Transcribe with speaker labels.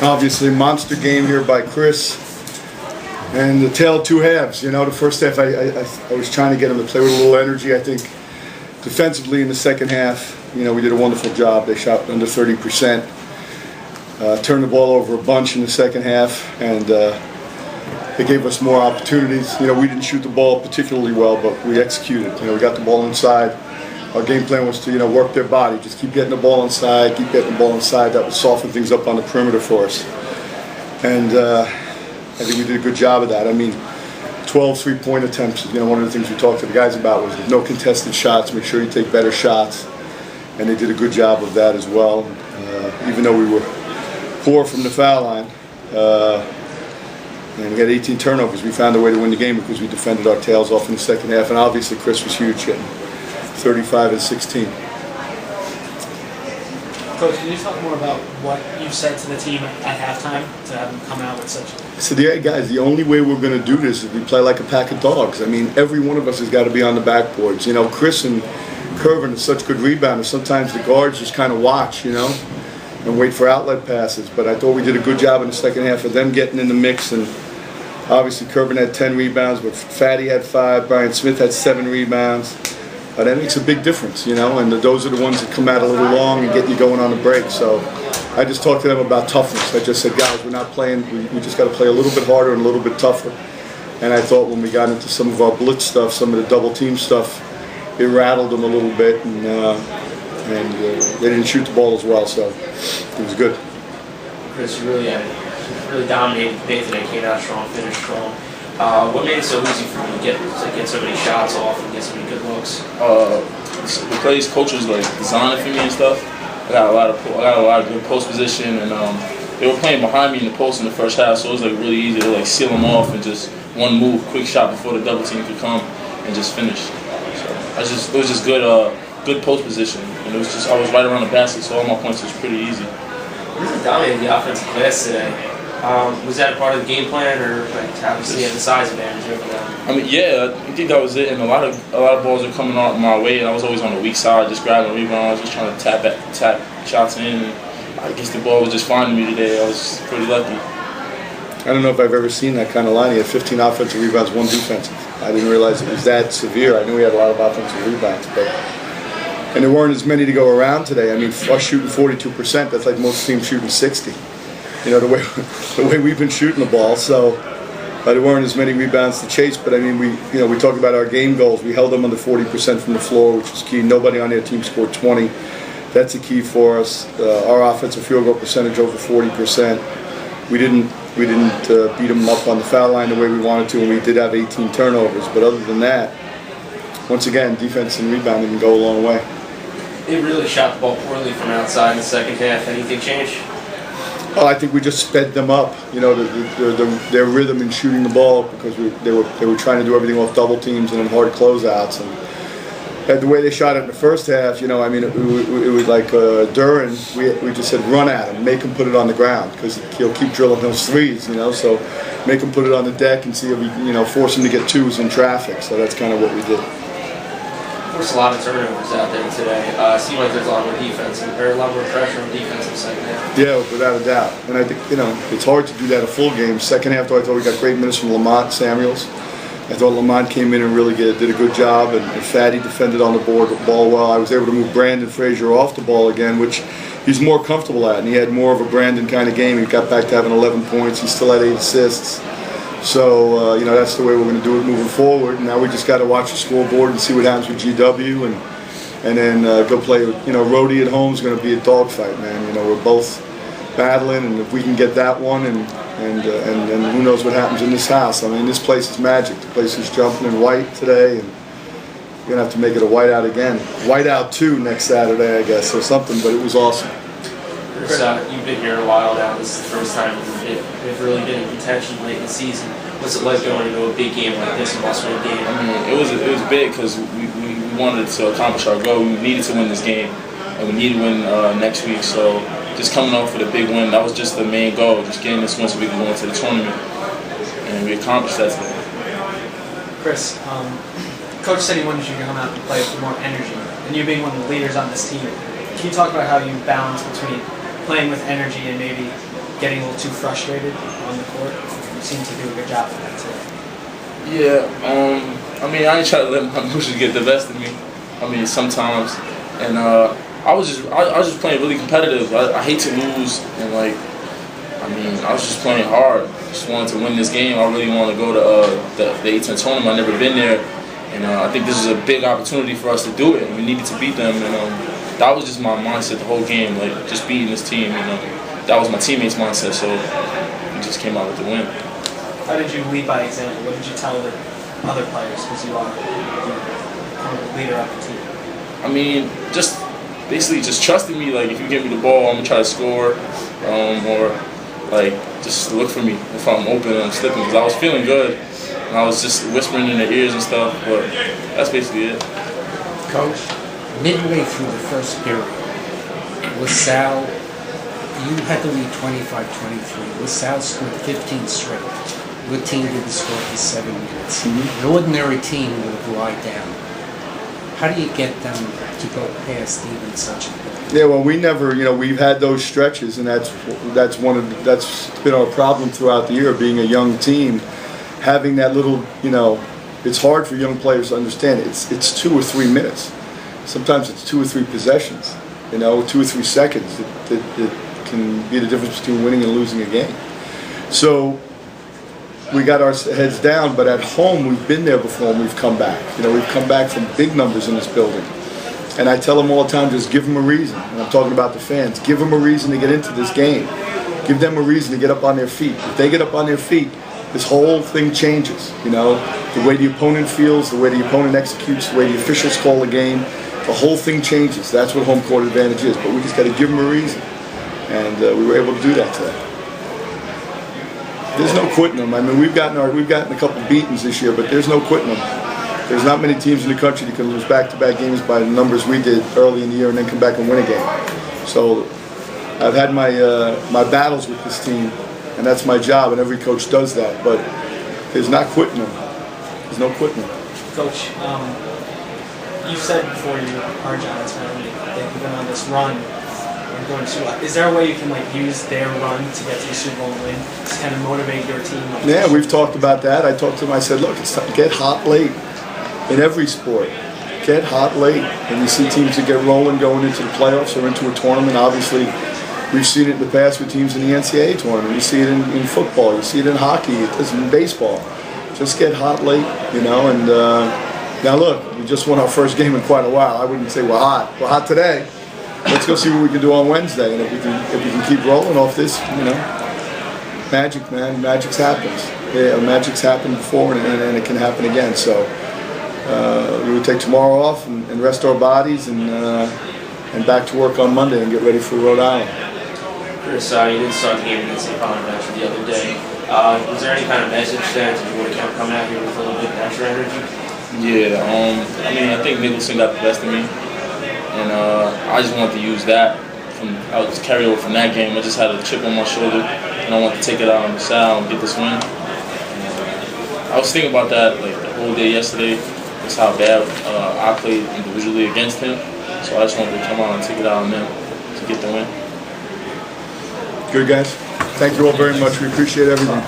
Speaker 1: Obviously, monster game here by Chris. And the tale of two halves. You know, the first half I was trying to get him to play with a little energy. I think defensively in the second half, you know, we did a wonderful job. They shot under 30%. Turned the ball over a bunch in the second half, and it gave us more opportunities. You know, we didn't shoot the ball particularly well, but we executed. You know, we got the ball inside. Our game plan was to, you know, work their body. Just keep getting the ball inside, keep getting the ball inside. That would soften things up on the perimeter for us. And I think we did a good job of that. I mean, 12 three-point attempts. You know, one of the things we talked to the guys about was no contested shots. Make sure you take better shots. And they did a good job of that as well. Even though we were poor from the foul line, and we had 18 turnovers, we found a way to win the game because we defended our tails off in the second half. And obviously, Chris was huge, getting 35 and 16.
Speaker 2: Coach, can you talk more about what you said to the team at halftime to have them come out with such?
Speaker 1: So, yeah, guys, the only way we're going to do this is we play like a pack of dogs. I mean, every one of us has got to be on the backboards. You know, Chris and Curvin are such good rebounders. Sometimes the guards just kind of watch, you know, and wait for outlet passes. But I thought we did a good job in the second half of them getting in the mix. And obviously, Curvin had 10 rebounds, but Fatty had 5. Brian Smith had 7 rebounds. That makes a big difference, you know, and those are the ones that come out a little long and get you going on the break. So I just talked to them about toughness. I just said, guys, we're not playing, we just got to play a little bit harder and a little bit tougher. And I thought when we got into some of our blitz stuff, some of the double team stuff, it rattled them a little bit, and they didn't shoot the ball as well, so it was good.
Speaker 3: Chris, you really dominated the paint today, came out strong, finished strong. What made it so easy for you to get so many shots off and get so many good looks?
Speaker 4: The plays coaches like designed for me and stuff. I got a lot of good post position, and they were playing behind me in the post in the first half, so it was like really easy to like seal them off and just one move, quick shot before the double team could come and just finish. So it was just good post position, and it was just I was right around the basket, so all my points was pretty easy.
Speaker 3: You really dominated the offensive glass today. Was that a part of the game plan, or like obviously you had the size advantage over them?
Speaker 4: I mean, yeah, I think that was it. And a lot of balls were coming out my way, and I was always on the weak side, just grabbing rebounds, just trying to tap shots in. And I guess the ball was just finding me today. I was pretty lucky.
Speaker 1: I don't know if I've ever seen that kind of line. He had 15 offensive rebounds, 1 defensive. I didn't realize it was that severe. I knew he had a lot of offensive rebounds, and there weren't as many to go around today. I mean, us shooting 42%, that's like most teams shooting 60. You know, the way we've been shooting the ball, so there weren't as many rebounds to chase. But I mean, we talked about our game goals. We held them under 40% from the floor, which was key. Nobody on their team scored 20. That's a key for us. Our offensive field goal percentage over 40%. We didn't beat them up on the foul line the way we wanted to, and we did have 18 turnovers. But other than that, once again, defense and rebounding can go a long way.
Speaker 3: They really shot the ball poorly from outside in the second half. Anything change?
Speaker 1: Oh, I think we just sped them up. You know, their rhythm in shooting the ball, because they were trying to do everything off double teams and then hard closeouts. And the way they shot it in the first half, you know, I mean, it was like Duran. We just said run at him, make him put it on the ground, because he'll keep drilling those threes. You know, so make him put it on the deck and see if we, you know, force him to get twos in traffic. So that's kind of what we did.
Speaker 3: There's a lot of turnovers out there today. It seemed like there's a lot more defense, or a lot more pressure on defense in the second half.
Speaker 1: Yeah, without a doubt. And I think, you know, it's hard to do that a full game. Second half, though, I thought we got great minutes from Lamont Samuels. I thought Lamont came in and really did a good job, and Fatty defended on the ball well. I was able to move Brandon Frazier off the ball again, which he's more comfortable at, and he had more of a Brandon kind of game. He got back to having 11 points. He still had 8 assists. So, you know, that's the way we're going to do it moving forward. Now we just got to watch the scoreboard and see what happens with GW, and then go play. You know, Rhodey at home is going to be a dogfight, man. You know, we're both battling, and if we can get that one, and who knows what happens in this house. I mean, this place is magic. The place is jumping in white today, and we're going to have to make it a whiteout again. Whiteout 2 next Saturday, I guess, or something, but it was awesome.
Speaker 3: Chris, you've been here a while now. This is the first time they've really been in contention late in the season. What's it like going into a big game like this, a must-win game?
Speaker 4: I mean, it was big because we wanted to accomplish our goal. We needed to win this game, and we need to win next week. So just coming off with a big win, that was just the main goal, just getting this win so we can go into the tournament. And we accomplished that today.
Speaker 2: Chris, Coach said he wanted you to come out and play with more energy, and you being one of the leaders on this team. Can you talk about how you balance between playing with energy and maybe getting a little too frustrated on the court? You seem to do a good job of that today.
Speaker 4: Yeah, I mean, I ain't try to let my emotions get the best of me. I mean, sometimes, and I was just playing really competitive. I hate to lose, and like, I mean, I was just playing hard. Just wanted to win this game. I really want to go to the A10 tournament. I've never been there, and I think this is a big opportunity for us to do it. And we needed to beat them, and that was just my mindset the whole game, like just beating this team. That was my teammates' mindset, so we just came out with the win.
Speaker 2: How did you lead by example? What did you tell the other players, because you are the leader of the team?
Speaker 4: I mean, just basically just trusting me. Like, if you give me the ball, I'm gonna try to score, or like just look for me if I'm open and I'm slipping. Because I was feeling good, and I was just whispering in their ears and stuff. But that's basically it.
Speaker 5: Coach, midway through the first period, La Salle, you had to lead 25-23. La Salle scored 15 straight. Your team didn't score for 7 minutes. An ordinary team would have lied down. How do you get them to go past even such a thing?
Speaker 1: Yeah, well, we never, we've had those stretches, and that's been our problem throughout the year. Being a young team, having that little, it's hard for young players to understand. It's 2 or 3 minutes. Sometimes it's 2 or 3 possessions, 2 or 3 seconds that can be the difference between winning and losing a game. So we got our heads down, but at home we've been there before and we've come back. We've come back from big numbers in this building. And I tell them all the time, just give them a reason. And I'm talking about the fans. Give them a reason to get into this game. Give them a reason to get up on their feet. If they get up on their feet, this whole thing changes. The way the opponent feels, the way the opponent executes, the way the officials call the game, the whole thing changes. That's what home court advantage is. But we just got to give them a reason. And we were able to do that today. There's no quitting them. I mean, we've gotten a couple beatings this year, but there's no quitting them. There's not many teams in the country that can lose back-to-back games by the numbers we did early in the year and then come back and win a game. So I've had my battles with this team, and that's my job, and every coach does that. But there's not quitting them. There's no quitting them.
Speaker 2: Coach, you said before you are Giants fan that you've been on this run and going to Super Bowl. Is there a way you can use their run to get to the Super Bowl and win, to kind of motivate your team?
Speaker 1: Yeah, we've talked about that. I talked to them. I said, look, it's time to get hot late. In every sport, get hot late. And you see teams that get rolling going into the playoffs or into a tournament. Obviously, we've seen it in the past with teams in the NCAA tournament. You see it in football. You see it in hockey. It's in baseball. Just get hot late, And now look, we just won our first game in quite a while. I wouldn't say we're hot. We're hot today. Let's go see what we can do on Wednesday. And if we can keep rolling off this, magic, man. Magic's happens. Yeah, magic's happened before, and it can happen again. So. We would take tomorrow off and rest our bodies and back to work on Monday and get ready for Rhode Island.
Speaker 3: Chris, you didn't start the game against St. Bonaventure the other day. Was there any kind of message that you would have come out here with a little bit extra energy?
Speaker 4: Yeah, I mean, I think Nicholson got the best of me, and I just wanted to use that. I was carry over from that game. I just had a chip on my shoulder, and I wanted to take it out on the Salle and get this win. I was thinking about that the whole day yesterday. That's how bad I played individually against him. So I just wanted to come out and take it out on them to get the win.
Speaker 1: Good, guys. Thank you all very much. We appreciate everything.